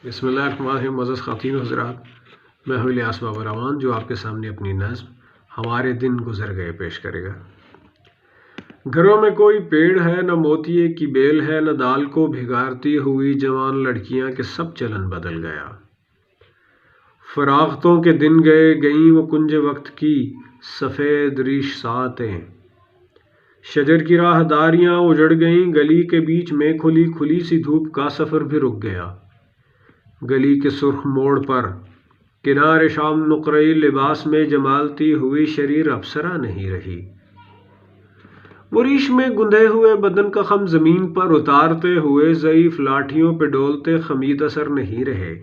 بسم اللہ الرحمن الرحیم۔ معزز خواتین و حضرات، میں ہوں الیاس بابا روان جو آپ کے سامنے اپنی نظم ہمارے دن گزر گئے پیش کرے گا۔ گھروں میں کوئی پیڑ ہے نہ موتیے کی بیل ہے، نہ دال کو بھگارتی ہوئی جوان لڑکیاں کے سب چلن بدل گیا۔ فراغتوں کے دن گئے، گئیں وہ کنج وقت کی سفید ریش ساعتیں۔ شجر کی راہ داریاں اجڑ گئیں، گلی کے بیچ میں کھلی کھلی سی دھوپ کا سفر بھی رک گیا۔ گلی کے سرخ موڑ پر کنارے شام نقرئی لباس میں جمالتی ہوئی شریر افسرا نہیں رہی۔ وہ ریش میں گندھے ہوئے بدن کا خم زمین پر اتارتے ہوئے ضعیف لاٹھیوں پہ ڈولتے خمید اثر نہیں رہے۔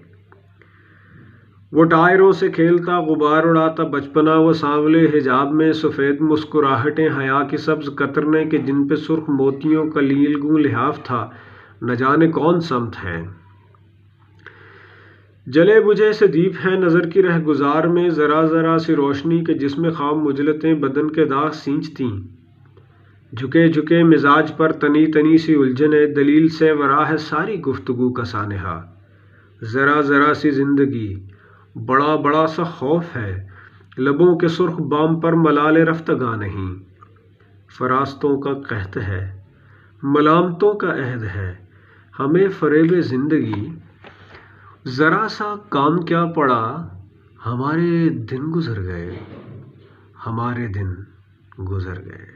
وہ ٹائروں سے کھیلتا غبار اڑاتا بچپنا، وہ سانولے حجاب میں سفید مسکراہٹیں حیا کی سبز قطرنے کہ جن پہ سرخ موتیوں کا لیل گوں لحاف تھا، نہ جانے کون سمت ہے۔ جلے بجھے سے دیپ ہیں نظر کی رہ گزار میں، ذرا ذرا سی روشنی کے جس میں خام مجلتیں بدن کے داغ سینچتیں۔ جھکے جھکے مزاج پر تنی تنی سی الجھنیں، دلیل سے ورا ہے ساری گفتگو کا سانحہ۔ ذرا ذرا سی زندگی، بڑا بڑا سا خوف ہے، لبوں کے سرخ بام پر ملال رفتگاں نہیں۔ فراستوں کا قحط ہے، ملامتوں کا عہد ہے، ہمیں فریب زندگی۔ ذرا سا کام کیا پڑا، ہمارے دن گزر گئے، ہمارے دن گزر گئے۔